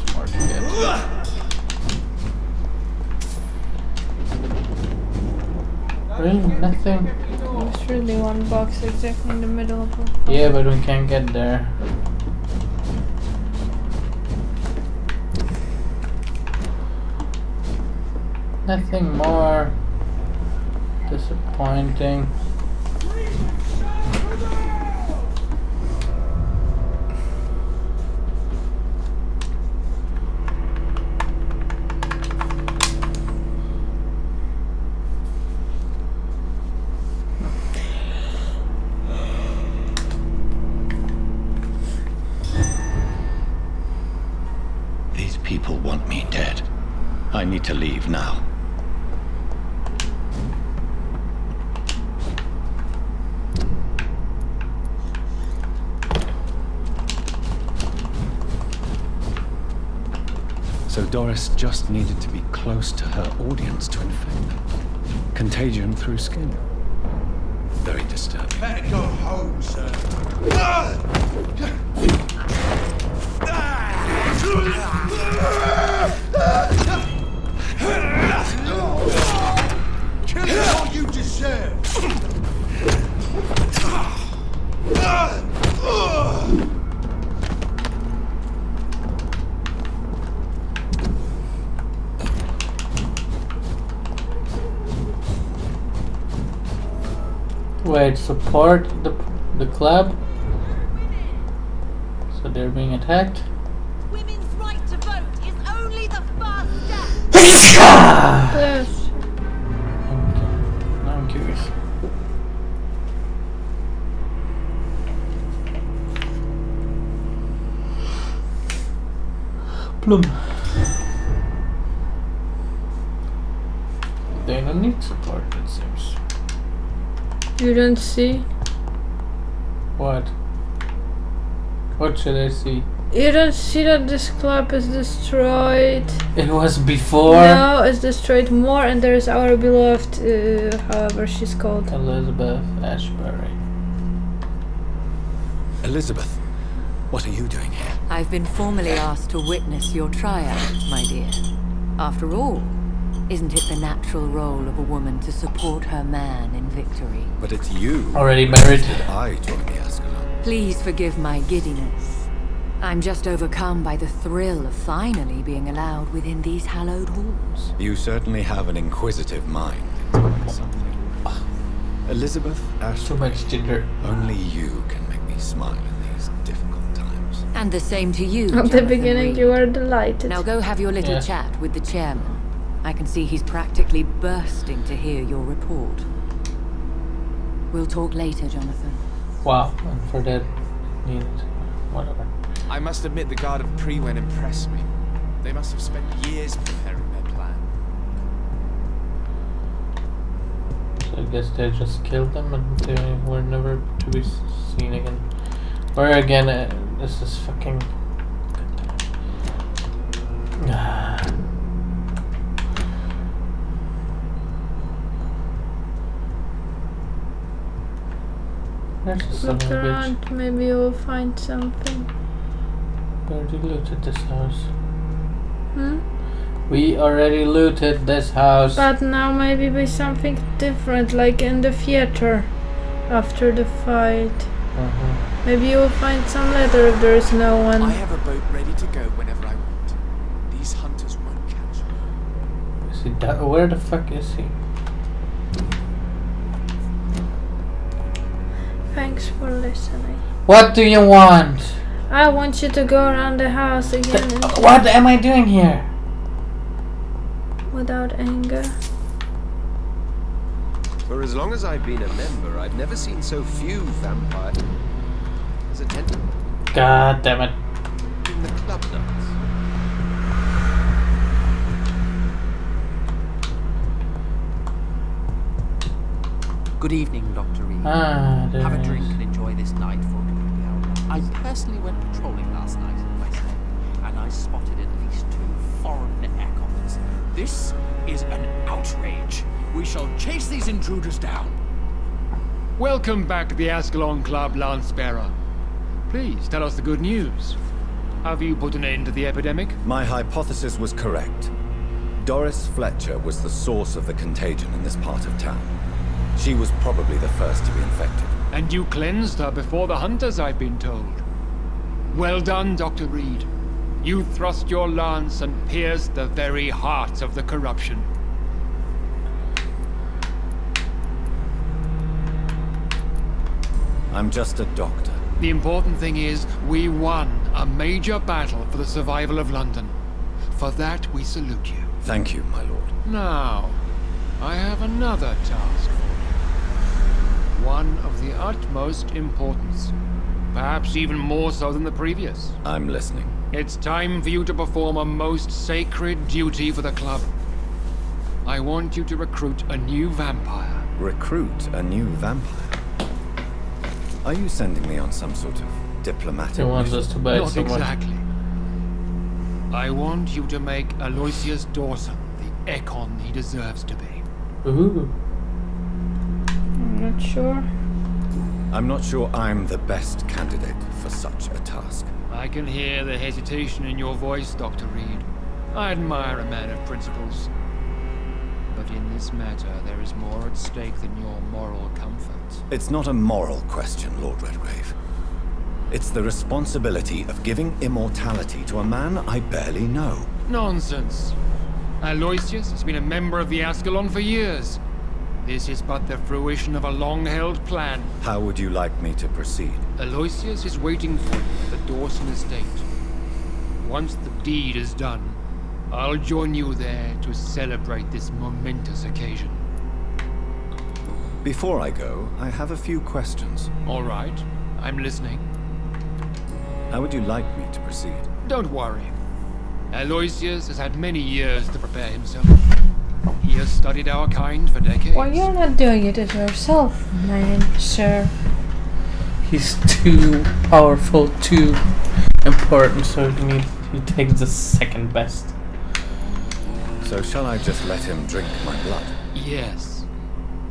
there's more to get. Really? Nothing? There's really one box exactly in the middle of it. Yeah, but we can't get there. Nothing more disappointing. These people want me dead. I need to leave now. So Doris just needed to be close to her audience to infect them. Contagion through skin. Very disturbing. Better go home, sir. Kill all you deserve. Wait, support the club? So they're being attacked? Women's right to vote is only the first step. Yes. Okay. Now I'm curious. Plum. They don't need support, it seems. You don't see? What? What should I see? You don't see that this club is destroyed? It was before No, it's destroyed more, and there is our beloved, however she's called. Elizabeth Ashbury. Elizabeth, what are you doing here? I've been formally asked to witness your triumph, my dear. After all, isn't it the natural role of a woman to support her man in victory? But it's you. Already married. I joined the Ascalon. Please forgive my giddiness. I'm just overcome by the thrill of finally being allowed within these hallowed halls. You certainly have an inquisitive mind. Tell me something. Elizabeth Ashbury. Too much ginger. Only you can make me smile in these difficult times. And the same to you, At the Jonathan beginning Reed. you were delighted. Now go have your little Yeah. chat with the chairman. I can see he's practically bursting to hear your report. We'll talk later, Jonathan. Wow, and for that needed whatever. I must admit the Guard of Prewen impressed me. They must have spent years preparing their plan. So I guess they just killed them and they were never to be seen again. Or again, this is fucking... There's a son Look of a bitch. around, maybe you will find something. We already looted this house. Hmm? We already looted this house. But now maybe be something different, like in the theater after the fight. Maybe you will find some letter if there is no one. I have a boat ready to go whenever I want. These hunters won't catch me. Is he where the fuck is he? Thanks for listening. What do you want? I want you to go around the house again and What am I doing here? without anger. For as long as I've been a member, I've never seen so few vampires as attending God damn it. in the club nights. Good evening, Dr. Reed. There Have a he drink is. and enjoy this night for a complete hour. I personally went patrolling last night in my stay, and I spotted at least 2 foreign echoes. This is an outrage. We shall chase these intruders down. Welcome back to the Ascalon Club, Lance Bearer. Please tell us the good news. Have you put an end to the epidemic? My hypothesis was correct. Doris Fletcher was the source of the contagion in this part of town. She was probably the first to be infected. And you cleansed her before the hunters, I've been told. Well done, Dr. Reed. You thrust your lance and pierced the very heart of the corruption. I'm just a doctor. The important thing is, we won a major battle for the survival of London. For that, we salute you. Thank you, my lord. Now, I have another task for you. One of the utmost importance. Perhaps even more so than the previous. I'm listening. It's time for you to perform a most sacred duty for the club. I want you to recruit a new vampire. Recruit a new vampire? Are you sending me on some sort of diplomatic He wants mission? us to buy Not someone. exactly. I want you to make Aloysius Dawson the Ekon he deserves to be. Ooh. I'm not sure. I'm not sure I'm the best candidate for such a task. I can hear the hesitation in your voice, Dr. Reed. I admire a man of principles. But in this matter, there is more at stake than your moral comfort. It's not a moral question, Lord Redgrave. It's the responsibility of giving immortality to a man I barely know. Nonsense. Aloysius has been a member of the Ascalon for years. This is but the fruition of a long-held plan. How would you like me to proceed? Aloysius is waiting for you at the Dawson estate. Once the deed is done, I'll join you there to celebrate this momentous occasion. Before I go, I have a few questions. All right, I'm listening. How would you like me to proceed? Don't worry. Aloysius has had many years to prepare himself. He has studied our kind for decades. Why you're not doing it yourself, man, sir? He's too powerful, too important, so he takes the second best. So shall I just let him drink my blood? Yes.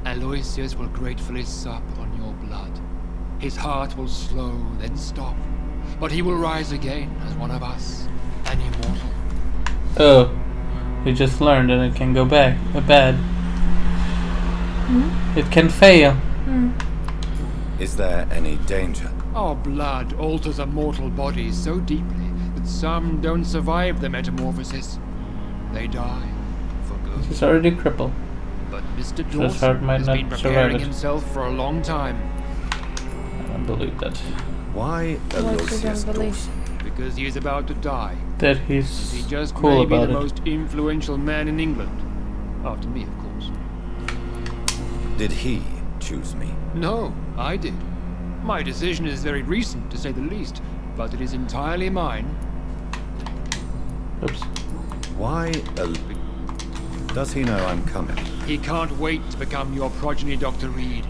Aloysius will gratefully sup on your blood. His heart will slow, then stop. But he will rise again as one of us, an immortal. Oh, we just learned that it can go back, bad. It can fail. Is there any danger? Our blood alters a mortal body so deeply that some don't survive the metamorphosis. They die for good. He's already crippled. But Mr. His heart Dawson might has not been survive preparing it. himself for a long time. I don't believe that. Why What you Aloysius don't believe? Dawson? Because he is about to die. That He he's just cool may be about the it. most influential man in England. After me, of course. Did he choose me? No, I did. My decision is very recent, to say the least, but it is entirely mine. Oops. Why Does he know I'm coming? He can't wait to become your progeny, Dr. Reed.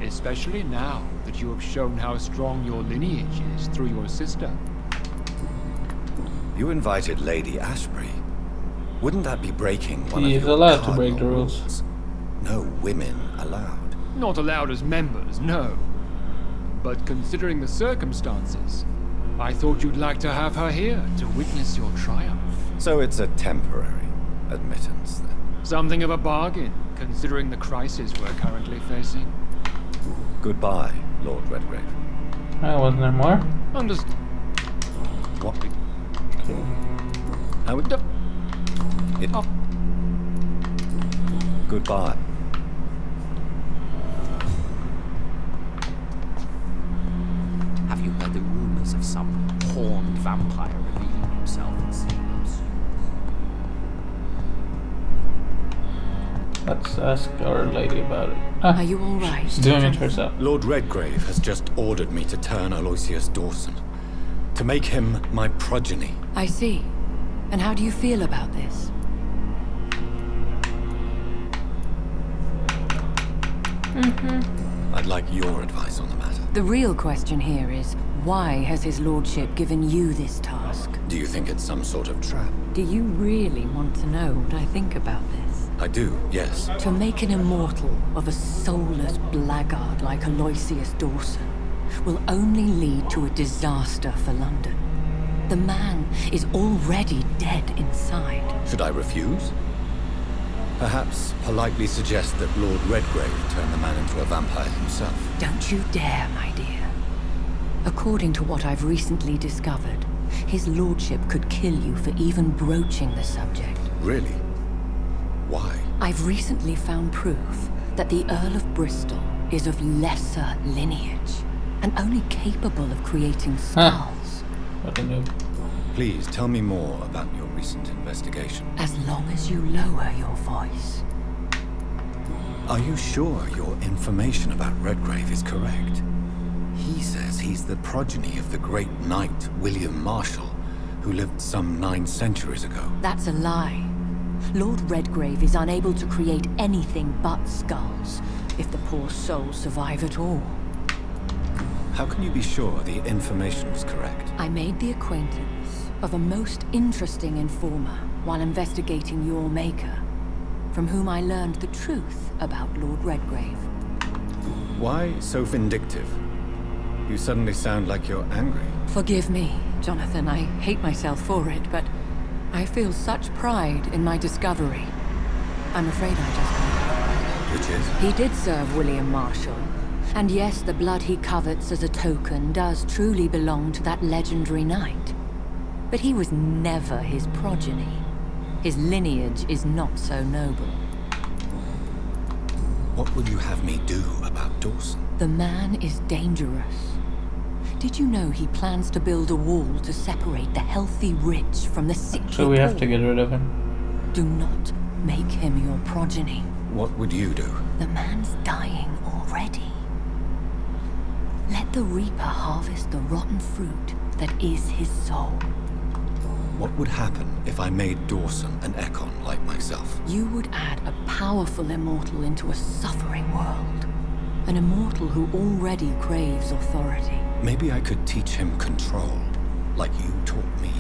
Especially now that you have shown how strong your lineage is through your sister. You invited Lady Ashbury. Wouldn't that be breaking one He of is your allowed to break the cardinal rules. No women allowed. Not allowed as members, no. But considering the circumstances, I thought you'd like to have her here to witness your triumph. So it's a temporary admittance then. Something of a bargain, considering the crisis we're currently facing. Goodbye, Lord Redgrave. Wasn't there more? What? Okay. How would it? Oh. Goodbye. Have you heard the rumors of some horned vampire revealing himself in sleeps? Let's ask our lady about it. Are you all right? She's doing it Jonathan? herself. Lord Redgrave has just ordered me to turn Aloysius Dawson. To make him my progeny. I see. And how do you feel about this? I'd like your advice on the matter. The real question here is, why has his lordship given you this task? Do you think it's some sort of trap? Do you really want to know what I think about this? I do, yes. To make an immortal of a soulless blackguard like Aloysius Dawson will only lead to a disaster for London. The man is already dead inside. Should I refuse? Perhaps politely suggest that Lord Redgrave turned the man into a vampire himself. Don't you dare, my dear. According to what I've recently discovered, his lordship could kill you for even broaching the subject. Really? Why? I've recently found proof that the Earl of Bristol is of lesser lineage and only capable of creating skulls. What a noob. Please tell me more about your recent investigation. As long as you lower your voice. Are you sure your information about Redgrave is correct? He says he's the progeny of the great knight William Marshall, who lived some 9 centuries ago. That's a lie. Lord Redgrave is unable to create anything but skulls, if the poor soul survive at all. How can you be sure the information was correct? I made the acquaintance of a most interesting informer while investigating your maker, from whom I learned the truth about Lord Redgrave. Why so vindictive? You suddenly sound like you're angry. Forgive me, Jonathan. I hate myself for it, but I feel such pride in my discovery. I'm afraid I just can't. Which is? He did serve William Marshall. And yes, the blood he covets as a token does truly belong to that legendary knight. But he was never his progeny. His lineage is not so noble. What would you have me do about Dawson? The man is dangerous. Did you know he plans to build a wall to separate the healthy rich from the sickly So we have poor? to get rid of him. Do not make him your progeny. What would you do? The man's dying already. Let the Reaper harvest the rotten fruit that is his soul. What would happen if I made Dawson an Ekon like myself? You would add a powerful immortal into a suffering world. An immortal who already craves authority. Maybe I could teach him control, like you taught me.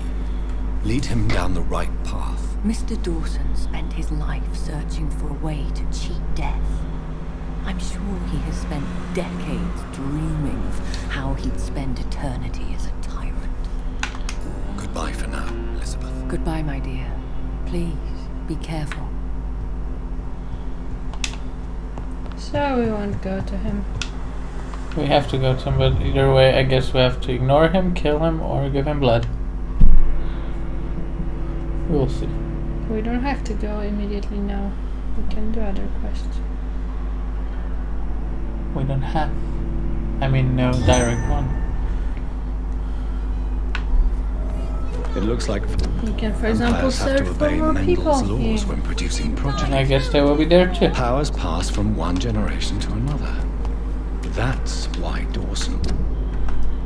Lead him down the right path. Mr. Dawson spent his life searching for a way to cheat death. I'm sure he has spent decades dreaming of how he'd spend eternity as a tyrant. Goodbye for now, Elizabeth. Goodbye, my dear. Please, be careful. So we won't go to him. We have to go to him, but either way, I guess we have to ignore him, kill him, or give him blood. We'll see. We don't have to go immediately now. We can do other quests. We don't have. I mean, no direct one. It looks like We can, for example, vampires have search to for obey more people Mendel's laws here. when producing And progeny. I guess they will be there too. Powers pass from one generation to another. That's why Dawson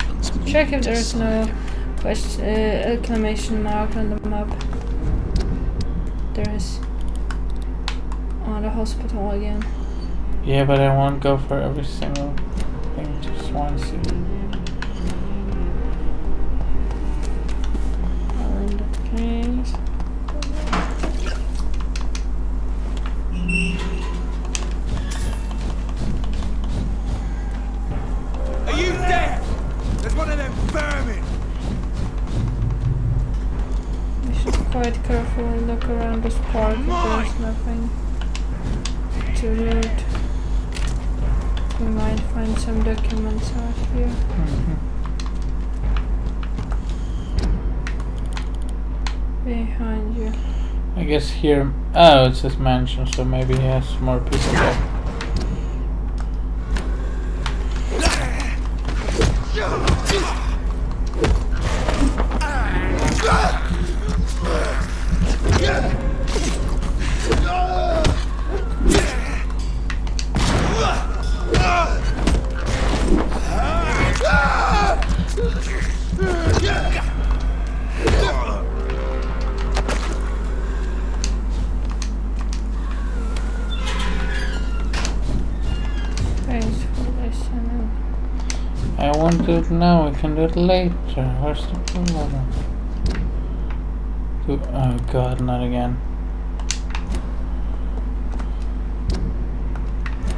wants me Check if to there's no sign. exclamation mark on the map. There is. On the hospital again. Yeah, but I won't go for every single thing to Swansea. Well, in that case. Are you dead? There's one of them vermin! We should be quite carefully look around this park if there's nothing to loot. We might find some documents out here. Behind you. I guess here. Oh, it's his mansion, so maybe he has more people there. Thanks for listening. I won't do it now, we can do it later. Where's the problem? Oh god, not again.